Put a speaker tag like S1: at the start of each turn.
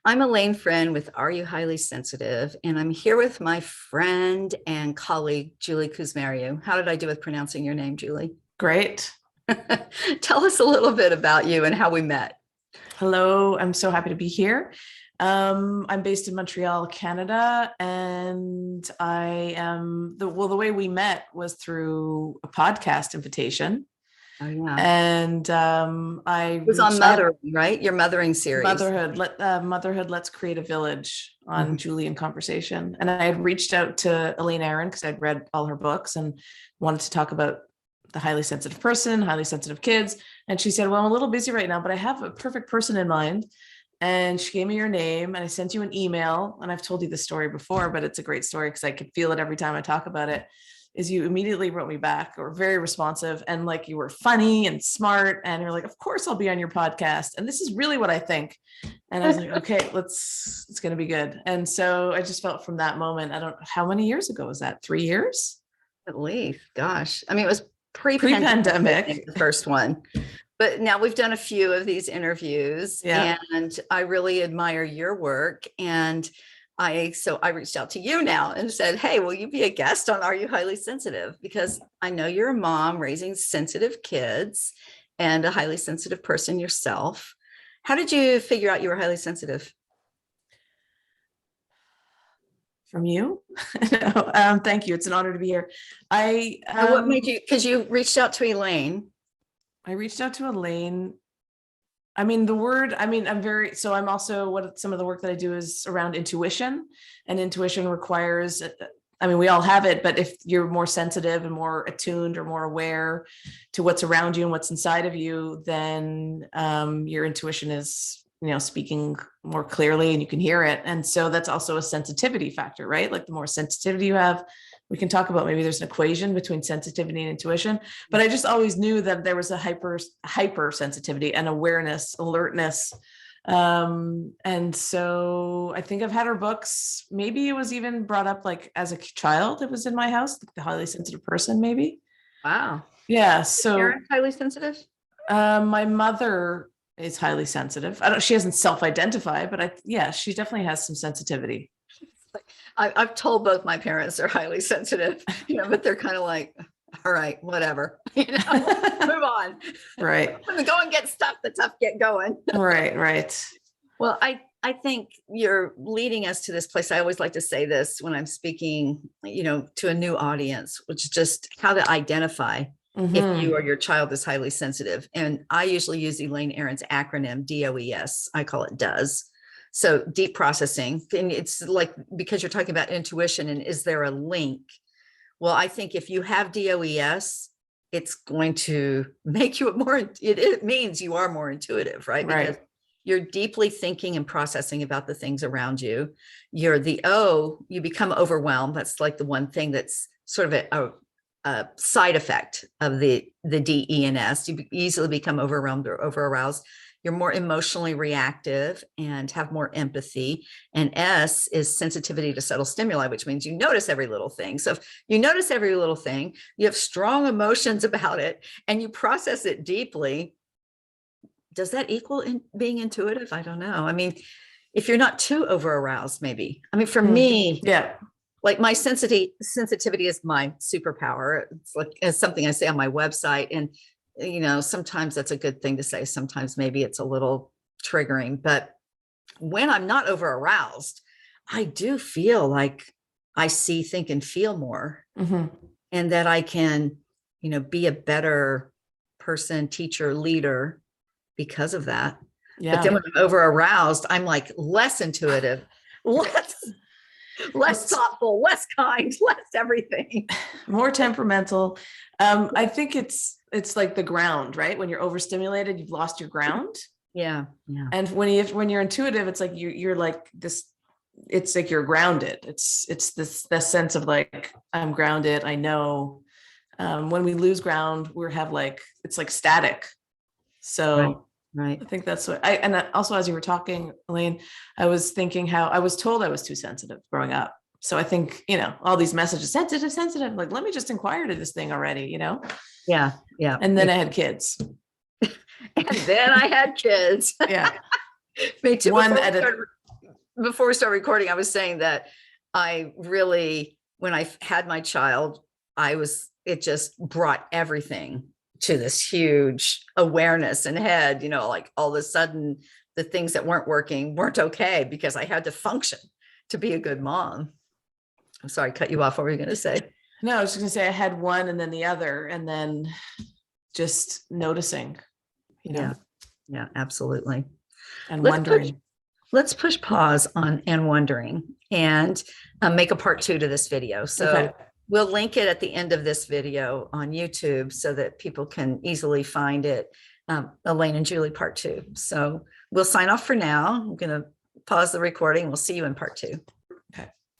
S1: I'm Alane Friend with Are You Highly Sensitive? And I'm here with my friend and colleague, Julie Cusmariu. How did I do with pronouncing your name, Julie?
S2: Great.
S1: Tell us a little bit about you and how we met.
S2: Hello, I'm so happy to be here. I'm based in Montreal, Canada, and I am the way we met was through a podcast invitation.
S1: Oh, yeah.
S2: And I
S1: It was on
S2: reached out.
S1: mothering, right? Your mothering series.
S2: Motherhood, let's create a village on
S1: Mhm.
S2: Julie in Conversation. And I had reached out to Alane Aaron because I'd read all her books and wanted to talk about the highly sensitive person, highly sensitive kids. And she said, well, I'm a little busy right now, but I have a perfect person in mind. And she gave me your name and I sent you an email. And I've told you the story before, but it's a great story because I could feel it every time I talk about it. Is you immediately wrote me back, or very responsive, and like you were funny and smart, and you're like, of course I'll be on your podcast, and this is really what I think. And I was like, okay, it's going to be good. And so I just felt from that moment, I don't know how many years ago was that, 3 years
S1: At least, gosh. I mean, it was pre-pandemic, I
S2: pre-pandemic.
S1: think, the first one. But now we've done a few of these interviews,
S2: Yeah.
S1: and I really admire your work. And I reached out to you now and said, hey, will you be a guest on Are You Highly Sensitive? Because I know you're a mom raising sensitive kids and a highly sensitive person yourself. How did you figure out you were highly sensitive?
S2: From you. No, thank you, it's an honor to be here. i
S1: And what
S2: um
S1: made you, because you reached out to Elaine.
S2: I reached out to Alane. I mean, I'm also, what some of the work that I do is around intuition, and intuition requires, I mean, we all have it, but if you're more sensitive and more attuned or more aware to what's around you and what's inside of you, then your intuition is, speaking more clearly and you can hear it. And so that's also a sensitivity factor, right? Like the more sensitivity you have, we can talk about, maybe there's an equation between sensitivity and intuition, but I just always knew that there was a hyper sensitivity and awareness, alertness. And so I think I've had her books. Maybe it was even brought up like as a child, it was in my house, like the highly sensitive person, maybe.
S1: Wow.
S2: Yeah.
S1: Parents
S2: So
S1: highly sensitive?
S2: my mother is highly sensitive. She hasn't self-identified, but yeah, she definitely has some sensitivity.
S1: I've told both my parents they're highly sensitive, but they're kind of like, all right, whatever, move on.
S2: Right.
S1: Go and get stuff. The tough get going.
S2: Right.
S1: Well, I think you're leading us to this place. I always like to say this when I'm speaking, to a new audience, which is just how to identify if you or your child is highly sensitive. And I usually use Elaine Aron's acronym, D.O.E.S. I call it DOES. So deep processing. And it's like, because you're talking about intuition and is there a link? Well, I think if you have DOES, it's going to make you it means you are more intuitive, right? Because you're deeply thinking and processing about the things around you. You're the O, you become overwhelmed. That's like the one thing that's sort of a side effect of the D, E, and S. You easily become overwhelmed or overaroused. You're more emotionally reactive and have more empathy. And S is sensitivity to subtle stimuli, which means you notice every little thing. So if you notice every little thing, you have strong emotions about it, and you process it deeply. Does that equal being intuitive? I don't know. I mean, if you're not too over aroused, maybe. I mean, for me,
S2: Yeah.
S1: like my sensitivity is my superpower. It's like it's something I say on my website. And, sometimes that's a good thing to say. Sometimes maybe it's a little triggering, but when I'm not over aroused, I do feel like I see, think, and feel more, and that I can, be a better person, teacher, leader because of that.
S2: Yeah.
S1: But then when I'm over aroused, I'm like less intuitive, less thoughtful, less kind, less everything.
S2: More temperamental. I think it's like the ground, right? When you're overstimulated, you've lost your ground.
S1: Yeah.
S2: And when you're intuitive, it's like you're like this. It's like you're grounded. It's this sense of like, I'm grounded. I know. When we lose ground, it's like static. So
S1: right.
S2: I think that's what and also, as you were talking, Elaine, I was thinking how I was told I was too sensitive growing up. So I think, all these messages, sensitive, like, let me just inquire to this thing already,
S1: Yeah.
S2: And then I had kids.
S1: And then I had kids.
S2: Yeah.
S1: Me too.
S2: One at
S1: before we start recording, I was saying that I really, when I had my child, it just brought everything to this huge awareness and head, like all of a sudden the things that weren't working weren't okay because I had to function to be a good mom. I'm sorry, cut you off. What were you going to say?
S2: No, I was just going to say I had one and then the other, and then just noticing,
S1: Yeah, absolutely.
S2: and wondering.
S1: Let's push pause on and wondering and make a part 2 to this video. So
S2: Okay.
S1: we'll link it at the end of this video on YouTube so that people can easily find it. Alane and Julie part 2. So we'll sign off for now. I'm going to pause the recording. We'll see you in part 2.